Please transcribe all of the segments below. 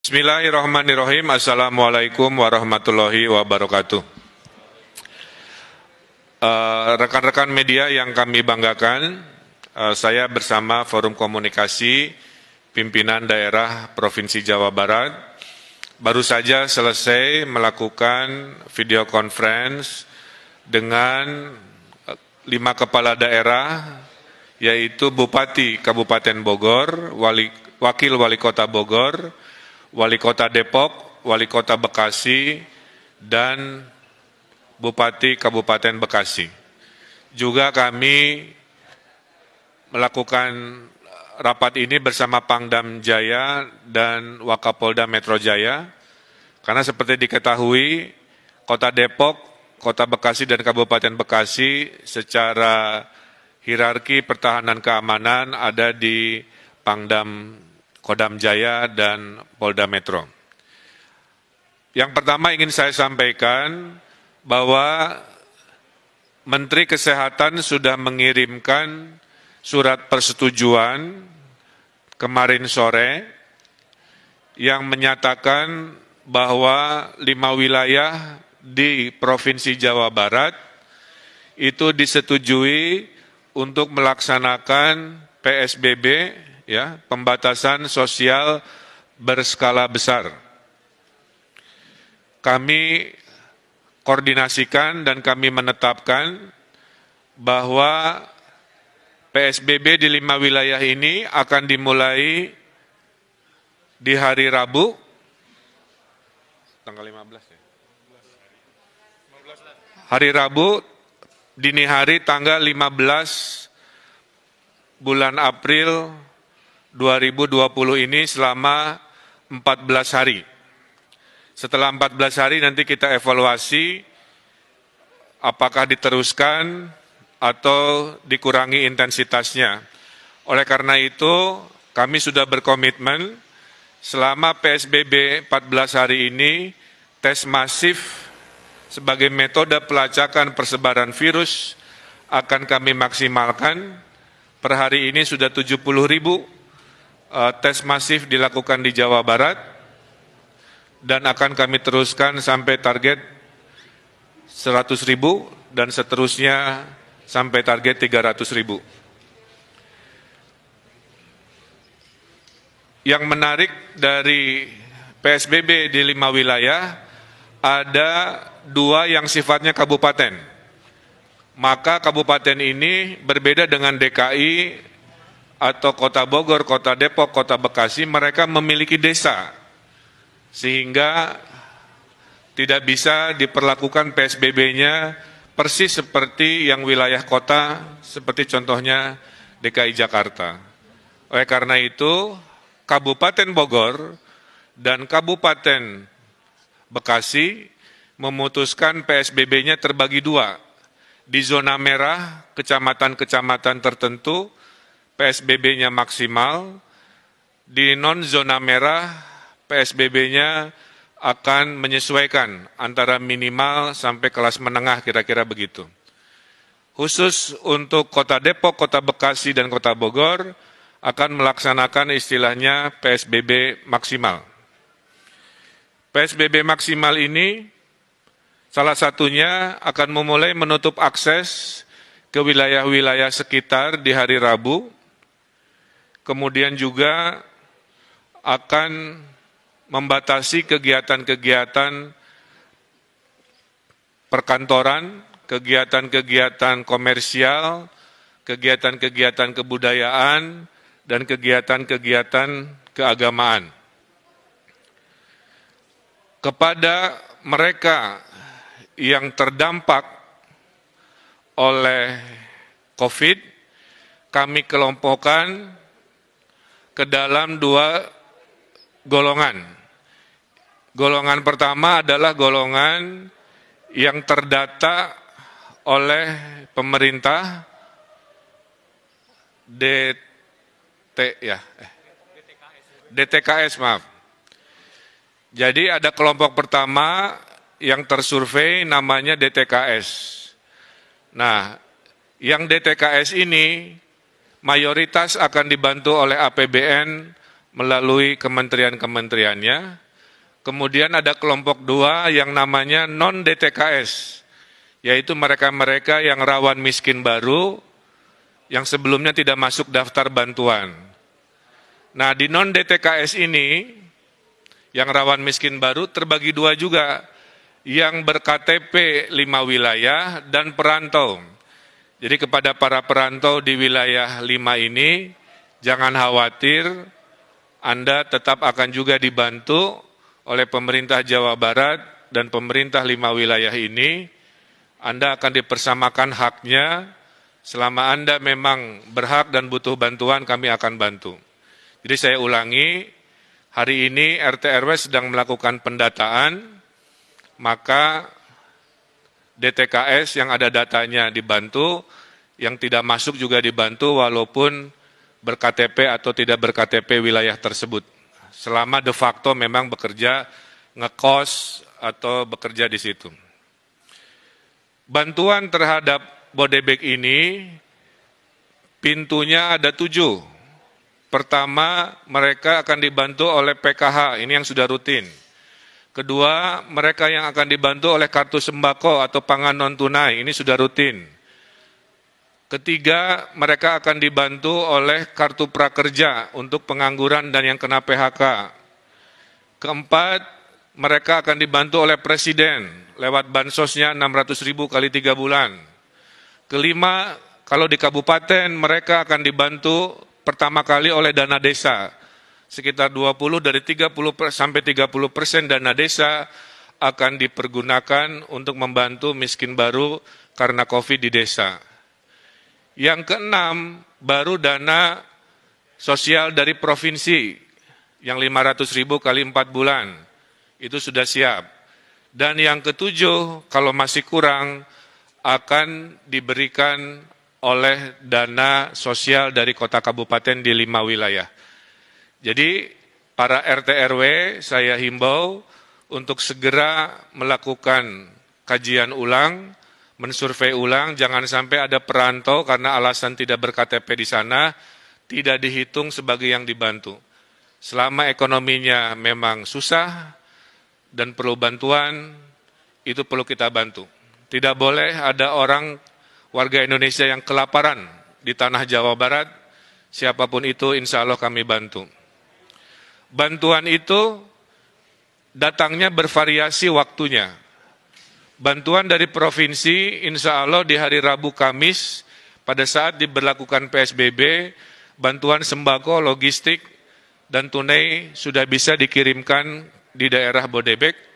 Bismillahirrahmanirrahim. Assalamualaikum warahmatullahi wabarakatuh. Rekan-rekan media yang kami banggakan, saya bersama Forum Komunikasi Pimpinan Daerah Provinsi Jawa Barat baru saja selesai melakukan video conference dengan 5 kepala daerah, yaitu Bupati Kabupaten Bogor, Wakil Wali Kota Bogor, Wali Kota Depok, Wali Kota Bekasi, dan Bupati Kabupaten Bekasi. Juga kami melakukan rapat ini bersama Pangdam Jaya dan Wakapolda Metro Jaya, karena seperti diketahui, Kota Depok, Kota Bekasi, dan Kabupaten Bekasi secara hierarki pertahanan keamanan ada di Pangdam Kodam Jaya dan Polda Metro. Yang pertama ingin saya sampaikan bahwa Menteri Kesehatan sudah mengirimkan surat persetujuan kemarin sore yang menyatakan bahwa 5 wilayah di Provinsi Jawa Barat itu disetujui untuk melaksanakan PSBB, ya, pembatasan sosial berskala besar. Kami koordinasikan dan kami menetapkan bahwa PSBB di 5 wilayah ini akan dimulai di hari Rabu, tanggal 15 ya? Hari Rabu, dini hari tanggal 15 bulan April 2020 ini selama 14 hari. Setelah 14 hari nanti kita evaluasi apakah diteruskan atau dikurangi intensitasnya. Oleh karena itu, kami sudah berkomitmen selama PSBB 14 hari ini, tes masif sebagai metode pelacakan persebaran virus akan kami maksimalkan. Per hari ini sudah 70.000 tes masif dilakukan di Jawa Barat dan akan kami teruskan sampai target 100.000 dan seterusnya sampai target 300.000. Yang menarik dari PSBB di 5 wilayah, ada 2 yang sifatnya kabupaten. Maka kabupaten ini berbeda dengan DKI atau Kota Bogor, Kota Depok, Kota Bekasi, mereka memiliki desa. Sehingga tidak bisa diperlakukan PSBB-nya persis seperti yang wilayah kota, seperti contohnya DKI Jakarta. Oleh karena itu, Kabupaten Bogor dan Kabupaten Bekasi memutuskan PSBB-nya terbagi 2. Di zona merah, kecamatan-kecamatan tertentu, PSBB-nya maksimal. Di non-zona merah, PSBB-nya akan menyesuaikan antara minimal sampai kelas menengah, kira-kira begitu. Khusus untuk Kota Depok, Kota Bekasi, dan Kota Bogor akan melaksanakan istilahnya PSBB maksimal. PSBB maksimal ini salah satunya akan memulai menutup akses ke wilayah-wilayah sekitar di hari Rabu, kemudian juga akan membatasi kegiatan-kegiatan perkantoran, kegiatan-kegiatan komersial, kegiatan-kegiatan kebudayaan, dan kegiatan-kegiatan keagamaan. Kepada mereka yang terdampak oleh COVID, kami kelompokkan ke dalam 2 golongan. Golongan pertama adalah golongan yang terdata oleh pemerintah DTKS, maaf. Jadi ada kelompok pertama yang tersurvei namanya DTKS. Nah, yang DTKS ini mayoritas akan dibantu oleh APBN melalui kementerian-kementeriannya. Kemudian ada kelompok 2 yang namanya non-DTKS, yaitu mereka-mereka yang rawan miskin baru, yang sebelumnya tidak masuk daftar bantuan. Nah, di non-DTKS ini, yang rawan miskin baru terbagi 2 juga, yang berKTP 5 wilayah dan perantau. Jadi kepada para perantau di wilayah 5 ini, jangan khawatir, Anda tetap akan juga dibantu oleh pemerintah Jawa Barat dan pemerintah 5 wilayah ini. Anda akan dipersamakan haknya, selama Anda memang berhak dan butuh bantuan, kami akan bantu. Jadi saya ulangi, hari ini RT RW sedang melakukan pendataan, maka DTKS yang ada datanya dibantu, yang tidak masuk juga dibantu walaupun berKTP atau tidak berKTP wilayah tersebut. Selama de facto memang bekerja ngekos atau bekerja di situ. Bantuan terhadap Bodebek ini pintunya ada 7. Pertama, mereka akan dibantu oleh PKH, ini yang sudah rutin. Kedua, mereka yang akan dibantu oleh kartu sembako atau pangan non-tunai, ini sudah rutin. Ketiga, mereka akan dibantu oleh kartu prakerja untuk pengangguran dan yang kena PHK. Keempat, mereka akan dibantu oleh Presiden lewat bansosnya 600.000 kali 3 bulan. Kelima, kalau di kabupaten mereka akan dibantu pertama kali oleh dana desa. Sekitar 20 dari 30 sampai 30% dana desa akan dipergunakan untuk membantu miskin baru karena COVID di desa. Yang keenam, baru dana sosial dari provinsi yang 500.000 kali 4 bulan. Itu sudah siap. Dan yang ketujuh, kalau masih kurang, akan diberikan oleh dana sosial dari kota kabupaten di 5 wilayah. Jadi para RT RW saya himbau untuk segera melakukan kajian ulang, mensurvei ulang, jangan sampai ada perantau karena alasan tidak berKTP di sana, tidak dihitung sebagai yang dibantu. Selama ekonominya memang susah dan perlu bantuan, itu perlu kita bantu. Tidak boleh ada orang warga Indonesia yang kelaparan di tanah Jawa Barat, siapapun itu insya Allah kami bantu. Bantuan itu datangnya bervariasi waktunya. Bantuan dari provinsi insya Allah di hari Rabu Kamis pada saat diberlakukan PSBB, bantuan sembako, logistik, dan tunai sudah bisa dikirimkan di daerah Bodebek.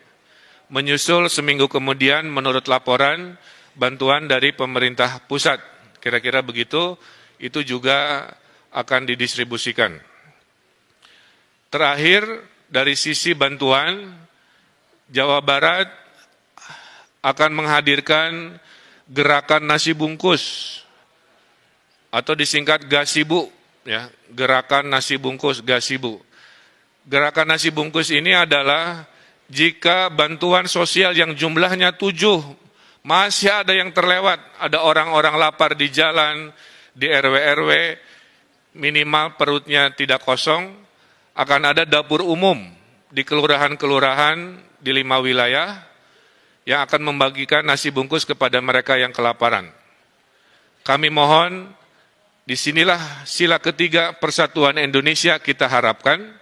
Menyusul seminggu kemudian menurut laporan bantuan dari pemerintah pusat. Kira-kira begitu, itu juga akan didistribusikan. Terakhir, dari sisi bantuan, Jawa Barat akan menghadirkan gerakan nasi bungkus atau disingkat Gasibu, ya, gerakan nasi bungkus Gasibu. Gerakan nasi bungkus ini adalah jika bantuan sosial yang jumlahnya 7 masih ada yang terlewat, ada orang-orang lapar di jalan, di RW-RW, minimal perutnya tidak kosong, akan ada dapur umum di kelurahan-kelurahan di 5 wilayah yang akan membagikan nasi bungkus kepada mereka yang kelaparan. Kami mohon, disinilah sila ketiga persatuan Indonesia kita harapkan,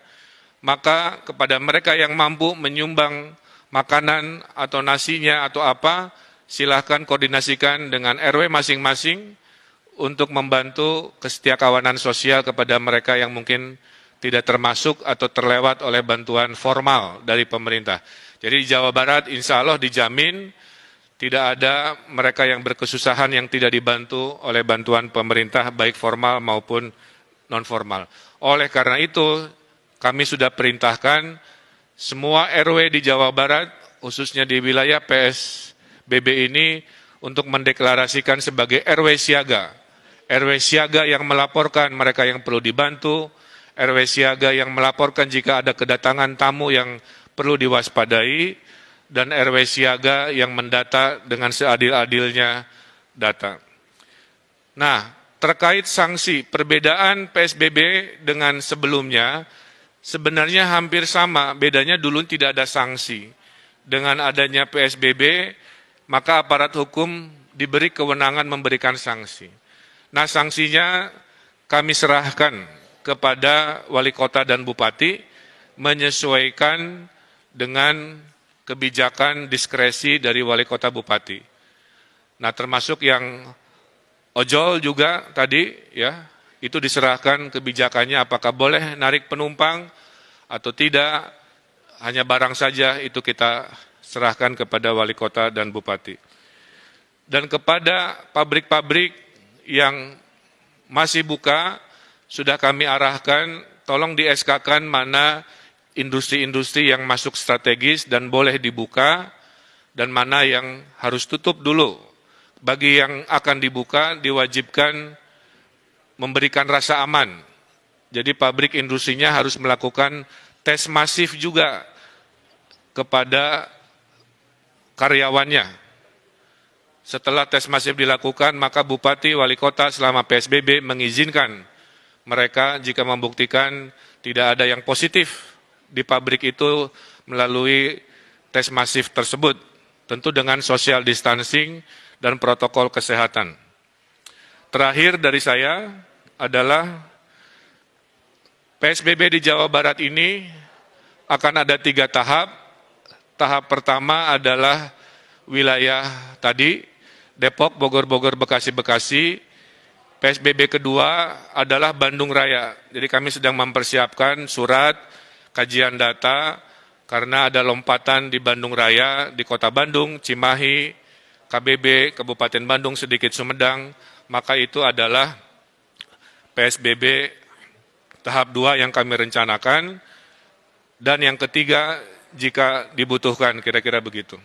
maka kepada mereka yang mampu menyumbang makanan atau nasinya atau apa, silahkan koordinasikan dengan RW masing-masing untuk membantu kesetiakawanan sosial kepada mereka yang mungkin tidak termasuk atau terlewat oleh bantuan formal dari pemerintah. Jadi di Jawa Barat insya Allah dijamin tidak ada mereka yang berkesusahan yang tidak dibantu oleh bantuan pemerintah baik formal maupun non-formal. Oleh karena itu kami sudah perintahkan semua RW di Jawa Barat khususnya di wilayah PSBB ini untuk mendeklarasikan sebagai RW siaga. RW siaga yang melaporkan mereka yang perlu dibantu, RW siaga yang melaporkan jika ada kedatangan tamu yang perlu diwaspadai, dan RW siaga yang mendata dengan seadil-adilnya data. Nah, terkait sanksi, perbedaan PSBB dengan sebelumnya, sebenarnya hampir sama, bedanya dulu tidak ada sanksi. Dengan adanya PSBB, maka aparat hukum diberi kewenangan memberikan sanksi. Nah, sanksinya kami serahkan kepada wali kota dan bupati, menyesuaikan dengan kebijakan diskresi dari wali kota bupati. Nah, termasuk yang ojol juga tadi, ya, itu diserahkan kebijakannya apakah boleh narik penumpang atau tidak, hanya barang saja itu kita serahkan kepada wali kota dan bupati. Dan kepada pabrik-pabrik yang masih buka, sudah kami arahkan, tolong di SK-kan mana industri-industri yang masuk strategis dan boleh dibuka, dan mana yang harus tutup dulu. Bagi yang akan dibuka, diwajibkan memberikan rasa aman. Jadi pabrik industrinya harus melakukan tes masif juga kepada karyawannya. Setelah tes masif dilakukan, maka bupati, wali kota selama PSBB mengizinkan mereka jika membuktikan tidak ada yang positif di pabrik itu melalui tes masif tersebut, tentu dengan social distancing dan protokol kesehatan. Terakhir dari saya adalah PSBB di Jawa Barat ini akan ada 3 tahap. Tahap pertama adalah wilayah tadi, Depok, Bogor, Bekasi. PSBB kedua adalah Bandung Raya. Jadi kami sedang mempersiapkan surat, kajian data, karena ada lompatan di Bandung Raya, di Kota Bandung, Cimahi, KBB, Kabupaten Bandung, sedikit Sumedang, maka itu adalah PSBB tahap 2 yang kami rencanakan, dan yang ketiga jika dibutuhkan, kira-kira begitu.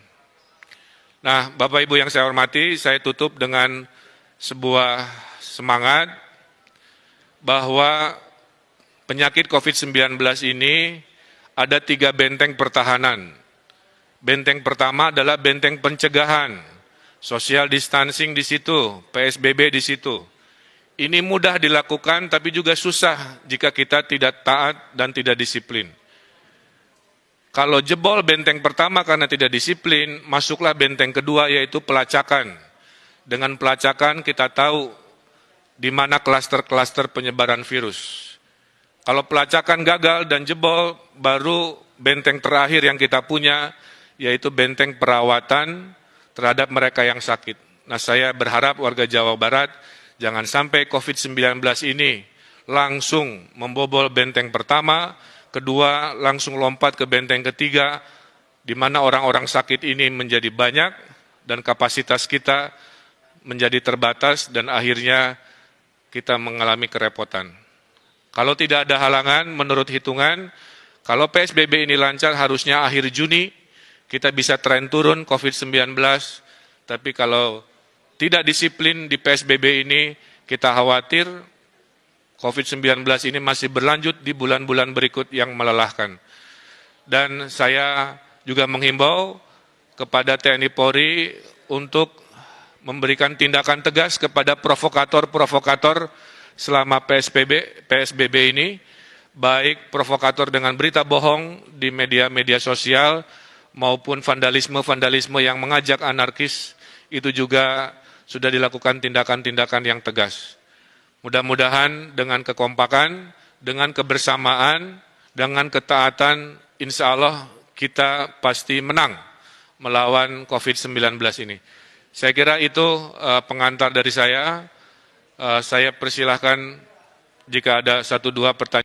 Nah, Bapak Ibu yang saya hormati, saya tutup dengan sebuah semangat bahwa penyakit COVID-19 ini ada 3 benteng pertahanan. Benteng pertama adalah benteng pencegahan, social distancing di situ, PSBB di situ. Ini mudah dilakukan tapi juga susah jika kita tidak taat dan tidak disiplin. Kalau jebol benteng pertama karena tidak disiplin, masuklah benteng kedua yaitu pelacakan. Dengan pelacakan kita tahu di mana klaster-klaster penyebaran virus. Kalau pelacakan gagal dan jebol, baru benteng terakhir yang kita punya yaitu benteng perawatan terhadap mereka yang sakit. Nah, saya berharap warga Jawa Barat jangan sampai COVID-19 ini langsung membobol benteng pertama, kedua langsung lompat ke benteng ketiga, di mana orang-orang sakit ini menjadi banyak dan kapasitas kita menjadi terbatas dan akhirnya kita mengalami kerepotan. Kalau tidak ada halangan, menurut hitungan, kalau PSBB ini lancar harusnya akhir Juni kita bisa tren turun COVID-19, tapi kalau tidak disiplin di PSBB ini, kita khawatir COVID-19 ini masih berlanjut di bulan-bulan berikut yang melelahkan. Dan saya juga menghimbau kepada TNI Polri untuk memberikan tindakan tegas kepada provokator-provokator selama PSBB ini, baik provokator dengan berita bohong di media-media sosial maupun vandalisme-vandalisme yang mengajak anarkis, itu juga sudah dilakukan tindakan-tindakan yang tegas. Mudah-mudahan dengan kekompakan, dengan kebersamaan, dengan ketaatan, insya Allah kita pasti menang melawan COVID-19 ini. Saya kira itu pengantar dari saya. Saya persilahkan jika ada 1-2 pertanyaan.